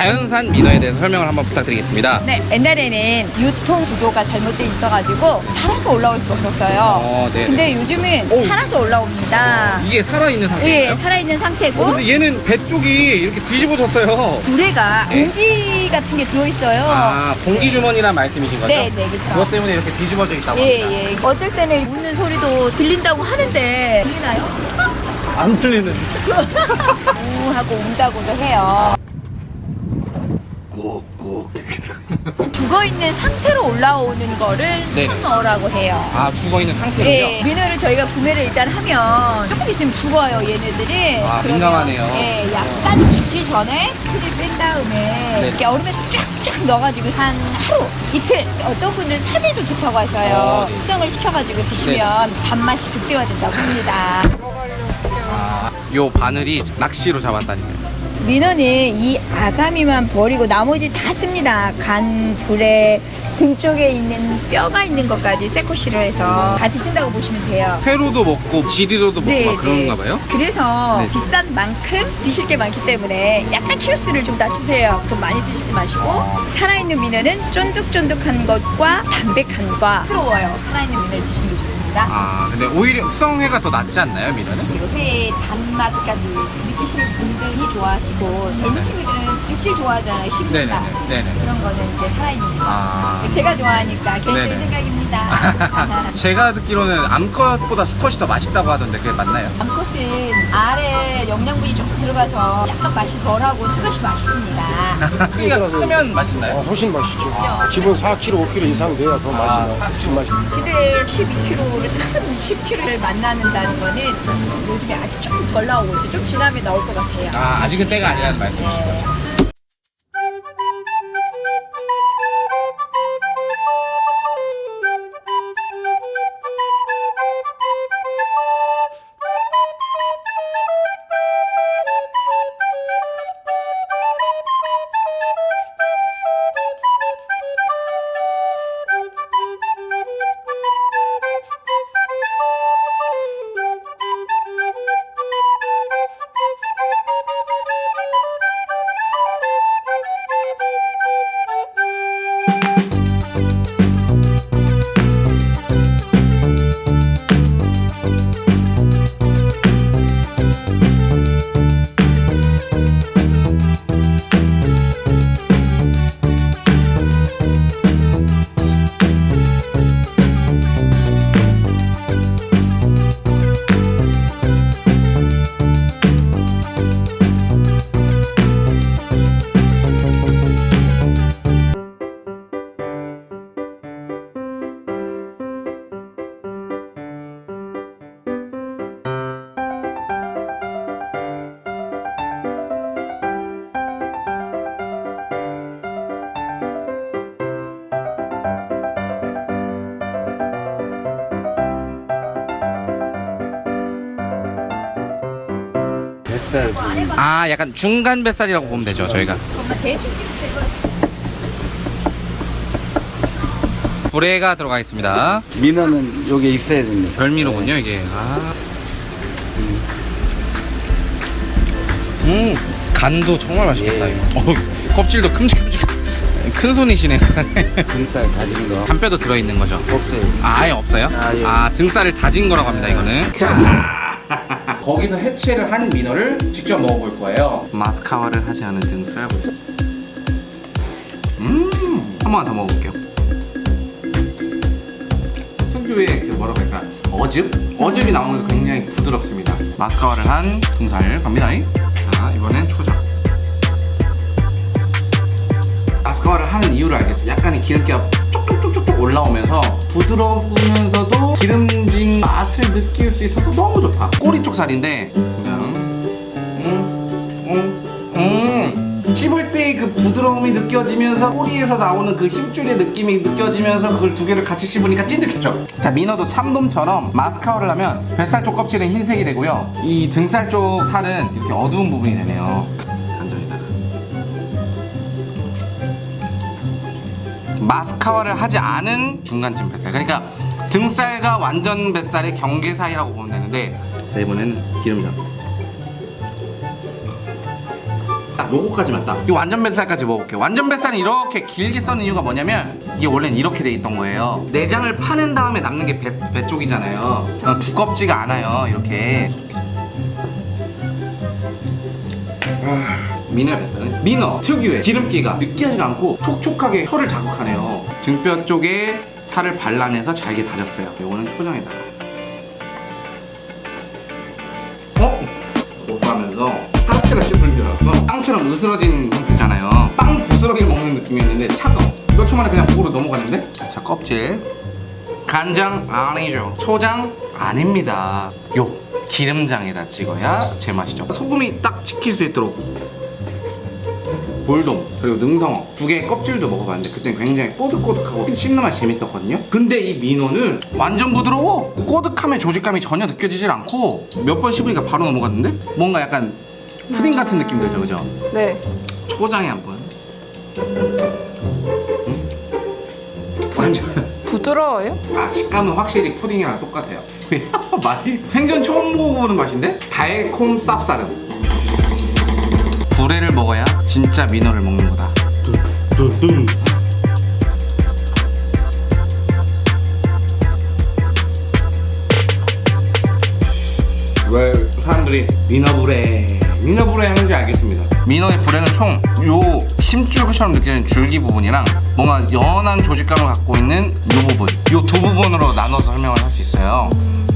자연산 민어에 대해서 설명을 한번 부탁드리겠습니다. 네, 옛날에는 유통 구조가 잘못돼 있어가지고 살아서 올라올 수가 없었어요. 네네. 근데 요즘은 오. 살아서 올라옵니다. 이게 살아있는 상태예요? 예, 살아있는 상태고 근데 얘는 배 쪽이 이렇게 뒤집어졌어요. 불에가 네. 공기 같은 게 들어있어요. 아, 공기 주머니란 말씀이신 거죠? 네, 네, 그렇죠. 그것 때문에 이렇게 뒤집어져 있다고 예, 합니다. 예. 어떨 때는 웃는 소리도 들린다고 하는데 들리나요? 안 들리는. 우 하고 운다고도 해요. 꾹꾹. 죽어있는 상태로 올라오는 거를 네네. 산어라고 해요. 아, 죽어있는 상태로요? 예, 민어를 저희가 구매를 일단 하면 조금 있으면 죽어요, 얘네들이. 아, 그러면, 민감하네요. 예, 약간 죽기 전에 피를 뺀 다음에 네. 이렇게 얼음에 쫙쫙 넣어가지고 한 하루, 이틀, 어떤 분은 3일도 좋다고 하셔요. 네. 숙성을 시켜가지고 드시면 단맛이 극대화된다고 합니다. 아, 요 바늘이 낚시로 잡았다니까요. 민어는 이 아가미만 버리고 나머지 다 씁니다. 간, 불에, 등 쪽에 있는 뼈가 있는 것까지 새코시를 해서 다 드신다고 보시면 돼요. 회로도 먹고 지리로도 먹고 막 그런가 봐요? 그래서 네. 비싼 만큼 드실 게 많기 때문에 약간 키로수를 좀 낮추세요. 돈 많이 쓰시지 마시고. 살아있는 민어는 쫀득쫀득한 것과 담백함과 부드러워요. 살아있는 민어를 드시는 게 좋습니다. 아, 근데 오히려 숙성회가 더 낫지 않나요, 민어는? 그리고 회의 단맛까지 느끼시는 분들이 좋아하시고 젊은 친구들은 백질 좋아하잖아요. 씹는 맛. 네네네. 네네. 그런 거는 이제 살아있는 거. 아. 제가 좋아하니까 개인적인 네네. 생각입니다. 제가 듣기로는 암컷보다 수컷이 더 맛있다고 하던데 그게 맞나요? 암컷은 알에 영양분이 조금 들어가서 약간 맛이 덜하고 수컷이 맛있습니다. 크기가 크면 맛있나요? 훨씬 맛있죠. 진짜. 기본 4kg, 5kg 이상 돼야 더 맛이 맛있죠. 근데 12kg를 큰 10kg를 만나는다는 거는 요즘에 아직 조금 덜 나오고 있어요. 좀 지나면 나올 것 같아요. 아, 아직은 때가 아니라는 말씀이시죠? 네. 뱃살 아, 약간 중간 뱃살이라고 보면 되죠, 저희가. 대충 불에가 들어가겠습니다. 민어는 여기 있어야 됩니다. 별미로군요, 이게. 아. 간도 정말 맛있겠다, 예. 이거. 껍질도 큼직큼직. 큰 손이시네. 등살 다진 거 간뼈도 들어있는 거죠. 없어요. 아, 아예 없어요? 아, 예. 등살을 다진 거라고 합니다, 이거는. 거기서 해체를 한 민어를 직접 먹어볼 거예요. 마스카와를 하지 않은 등살. 한 번 더 먹어볼게요. 특유의 그 뭐라고 할까? 어즙이 나오면서 굉장히 부드럽습니다. 마스카와를 한 등살 갑니다. 자, 이번엔 초장. 마스카와를 하는 이유를 알겠어요. 약간의 기름기가 쪽쪽쪽쪽 올라오면서 부드러우면서도 기름진 맛을 느낄 수 있어서 너무 좋다. 꼬리 쪽 살인데 그냥 씹을 때 그 부드러움이 느껴지면서 꼬리에서 나오는 그 힘줄의 느낌이 느껴지면서 그걸 두 개를 같이 씹으니까 찐득했죠. 자, 민어도 참돔처럼 마스카와를 하면 뱃살 쪽 껍질은 흰색이 되고요, 이 등살 쪽 살은 이렇게 어두운 부분이 되네요. 간장에다가 마스카와를 하지 않은 중간쯤 뱃살, 그러니까 등살과 완전 뱃살의 경계 사이라고 보면 되는데, 자, 이번에는 기름장. 딱 요거까지만 딱. 이 완전 뱃살까지 먹어볼게요. 완전 뱃살은 이렇게 길게 써는 이유가 뭐냐면 이게 원래는 이렇게 돼 있던 거예요. 내장을 파낸 다음에 남는 게 배 쪽이잖아요. 두껍지가 않아요. 이렇게. 민어 뱃살은 민어 특유의 기름기가 느끼하지가 않고 촉촉하게 혀를 자극하네요. 등뼈 쪽에 살을 발라내서 잘게 다졌어요. 요거는 초장에다가. 고소하면서 파스텔라 씹을 줄 알았어. 빵처럼 으스러진 상태잖아요. 빵 부스러기를 먹는 느낌이었는데 차가워. 몇 초 만에 그냥 목으로 넘어가는데? 자, 껍질. 간장 아니죠. 초장 아닙니다. 요 기름장에다 찍어야 제맛이죠. 소금이 딱 찍힐 수 있도록. 볼동 그리고 능성어 두 개의 껍질도 먹어봤는데 그때는 굉장히 꼬득꼬득하고 씹는 맛이 재밌었거든요. 근데 이 민어는 완전 부드러워. 꼬득함의 조직감이 전혀 느껴지질 않고 몇 번 씹으니까 바로 넘어갔는데 뭔가 약간 푸딩 같은 느낌 들죠, 그죠? 네. 초장에 한번. 완전 부드러워요? 식감은 확실히 푸딩이랑 똑같아요. 맛이 생전 처음 먹어보는 맛인데 달콤 쌉싸름. 불회를 먹어야 진짜 민어를 먹는 거다. 뚱뚱뚱. 왜 사람들이 민어불회 하는지 알겠습니다. 민어의 불회는 총 요 힘줄처럼 느껴지는 줄기 부분이랑 뭔가 연한 조직감을 갖고 있는 요 부분, 요 두 부분으로 나눠서 설명을 할 수 있어요.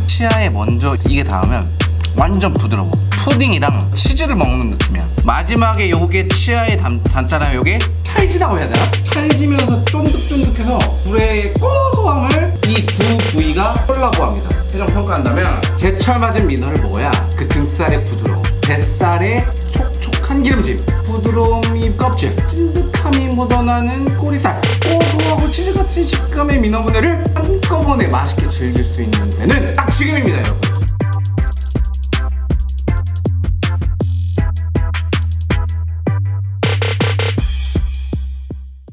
치아에 먼저 이게 닿으면 완전 부드러워. 푸딩이랑 치즈를 먹는 느낌이야. 마지막에 요게 치아에 닿잖아요. 요게 찰지다고 해야 되나? 찰지면서 쫀득쫀득해서 불의 고소함을 이 두 부위가 쏠라고 합니다. 최종 평가한다면 제철 맞은 민어를 먹어야 그 등살의 부드러움, 뱃살의 촉촉한 기름짐, 부드러움이 껍질, 찐득함이 묻어나는 꼬리살, 고소하고 치즈같은 식감의 민어분해를 한꺼번에 맛있게 즐길 수 있는 데는 딱 지금입니다, 여러분.